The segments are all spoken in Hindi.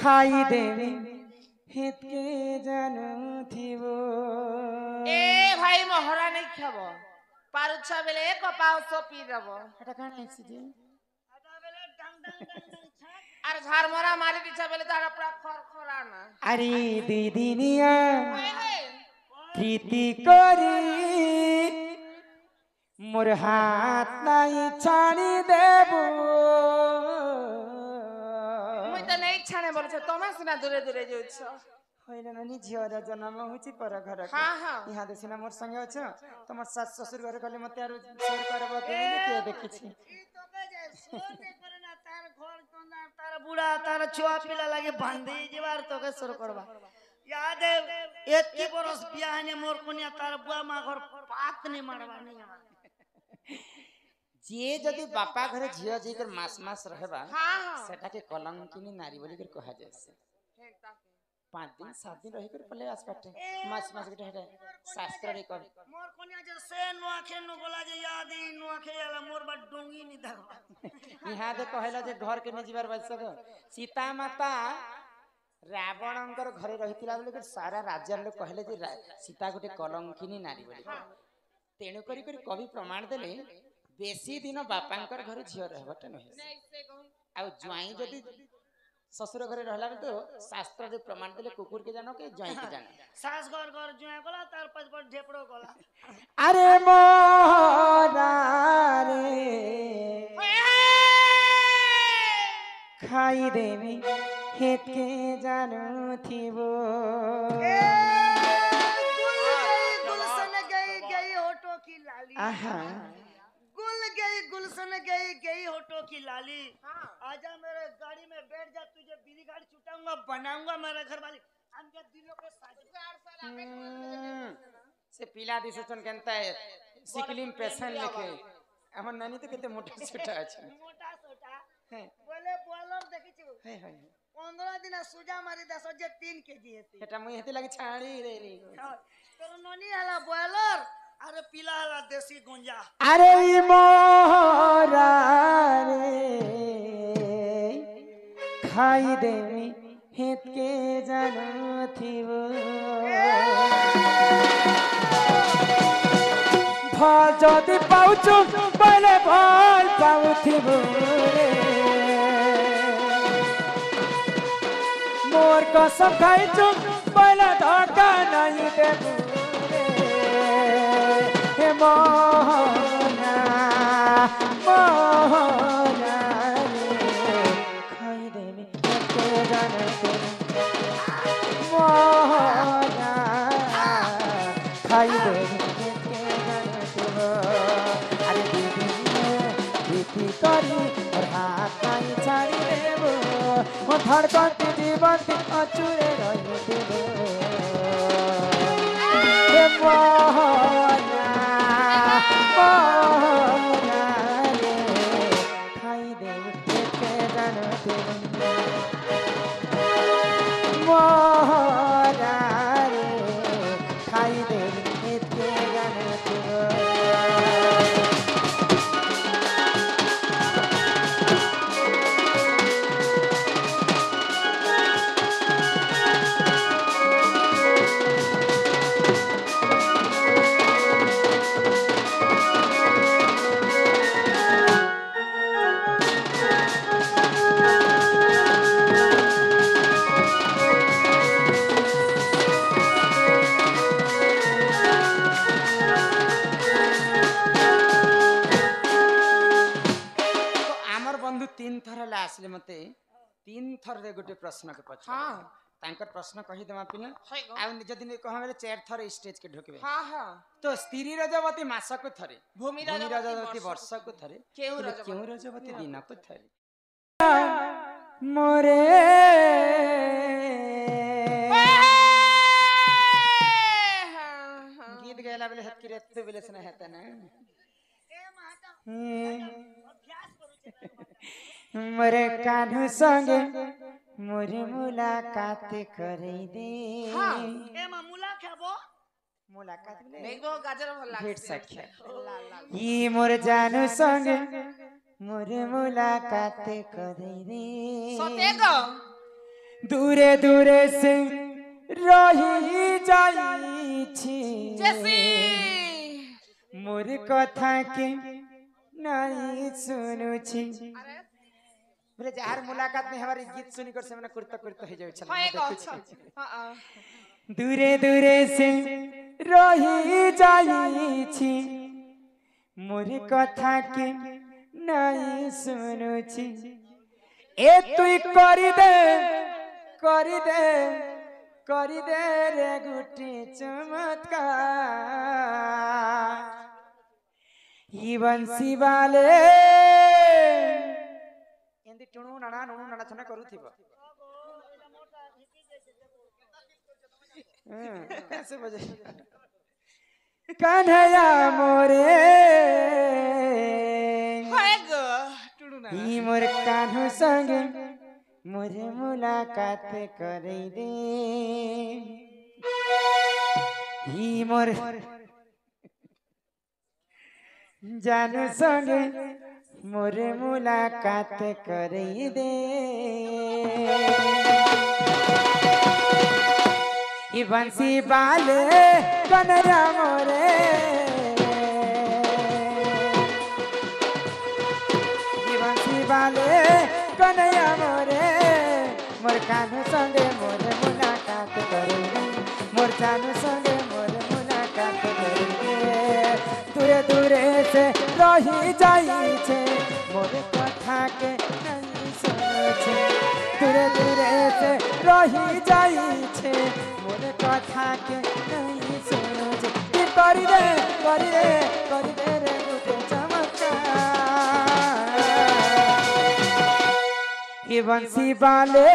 खाई देवी हित के जानू थीबो ए भाई मोहरा नहीं खाब पारुछा बेले एक पाव सो पी दबो এটা কান আইছি যে আর ঝাড়মরা মারি দিছা বেলে তারা পুরা খরখরা না আরে দিদিনিয়া হায় হায় প্রীতি করি মোর হাত নাই ছাড়ি দেব মুই তো নেই ছানে বলছে তোমে সিনা দূরে দূরে যাচ্ছ হইলে না ঝিওর জন্ম হচ্ছে পর ঘর হ্যাঁ হ্যাঁ ইহা দেশিনা মোর সঙ্গে অছ তোমার শাশ শ্বশুর ঘরে গলে মতে আর সোর করব কেমনে কে দেখিছি তোকে যে সোর নে করে না তার ঘর কোনা তার বুড়া তার ছোয়া পিলা লাগে বান্ধি যেবার তোকে সোর করবা याद है एतकी बरस बियाह ने मोर कोनिया तार बुआ मा घर पात नहीं मारवा नहीं जे जदि बापा घरे झियो जी कर मास मास रहबा हाँ हाँ सेटा के कलंकिनी नारी बोली कर कहा जायसे 5 दिन 7 दिन रही कर पले आसपाटे मास मास के हेटे शास्त्र रे कर मोर कोनिया जे से नुआखे नु बोला जे याद ही नुआखे आला मोर बा डोंगी नि धरवा इहा दे कहला जे घर के ने जीवार बसक सीता माता रावणंकर घरे रहितिला बोली कर सारा राज्य लोग कहले जे सीता गोटे कलंकिनी नारी बोली तेणु करी कवि प्रमाण देले बेसी दिन बापांकर घर झियो रहबटे नहे आ ज्वाई जदी ससुर घरे रहला तो शास्त्र रे प्रमाण देले कुकुर के जानो के ज्वाई के जानो सास घर घर जुआ गला तार पास पर ढेपड़ो गला अरे मोरा रे खाई देवी हेत के जानू थीबो गुलशन गई गई होठों की लाली आहा गुल गई गुलशन गई गई होठों की लाली आजा मेरे गाड़ी में बैठ जा तुझे बीड़ी गाड़ी छुटाऊंगा बनाऊंगा मेरे घर वाली हमके दिलों के साथ से पिला दिसे चन केनता सिकलिम पेशेंट लिखे हमर नानी तो केते मोटा छोटा अछि मोटा सोटा है बोले बोलर देखिछु है है 15 दिन सुजा मारी 10 जे 3 केजी हेती एटा मुई हेती लागि छाड़ी रे रे तोर ननी हला बोलर अरे पिला हला देसी गुंजा अरे मोरा रे खाई देवी हित के जानू थीबो फल जदि पाउछु पहिले फल पाउथिबो रे मोर कसम खाइछु पहिले धक्का नहीं देबो हे मोहना मोहना खाई देवी के जाने मोहना खाई देवी के जाने अरे दीदी दीदी करी और हाथ नहीं छाड़ी देबो ओ धड़कन जीवन अचूरे रही देबो हे मोहना मोहना रे खाई देवी के जाने मोहना रे खाई देवी के जाने आसले मते 3 थर रे गोटे प्रश्न के पछ हां तांकर प्रश्न कहि देमा पिला हाय गो आ जदि कहमे 4 थर स्टेज के ढोकबे हां हां तो स्त्री रजवती मास को थरे भूमि रजवती वर्ष को थरे केउ रजवती दिन को थरे मोरे गीत गायला बेले हत की रेत बेले सना हेता ना ए माता अभ्यास करू मोरे कान्हू संगे मोरे मुलाकात करे दे हां ए मा मुलाकात मुलाकात देखो गाजर भल लाग भेट साक्षात ई मोर जानू संगे मोरे मुलाकात करे दे सते गो दूरे दूरे से रही जाइछि जैसी मोर कथा के नहीं सुनुछि बोले जार मुलाकात में हमारी गीत सुनी कर से मने कुर्ता कुर्ता हो जाय छल होए गो हां दूरे दूरे से रही जाइछि मोर कथा के नहीं सुनुछि ए तुई करी दे रे गुटी चमत्कार ही बंसी वाले एंदी टुणु नाना छना करूथिबो कैसे बजे कन्हैया मोरे होए गो टुडू ना ही मोर कान्हू संग मोरे मुलाकात करे दे ही मोर जानू संग मोरे मुलाकात करे दे ही बंसी बाले कन्हैया मोरे ही बंसी बाले कन्हैया मोरे मोर कानू संगे मोरे मुलाकात करेंगे मोर जानू संगे मोरे मुलाकात करेंगे दूरे दूरे से रही जाई छे मोरे कथा के नहीं सुने छे दूरे दूरे से रही जाई छे मोरे कथा के नहीं सुने छे की करी दे रे गुटे चमत्कार ये बंसी बाले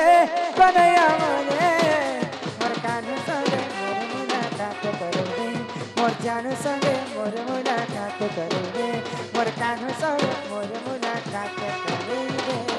कन्हैया मोरे मोर कानू संगे मोर मुलाकात करेंगे मोर जानू संगे मोर मुलाकात करेंगे मोर कानू संगे मोर मुलाकात करेंगे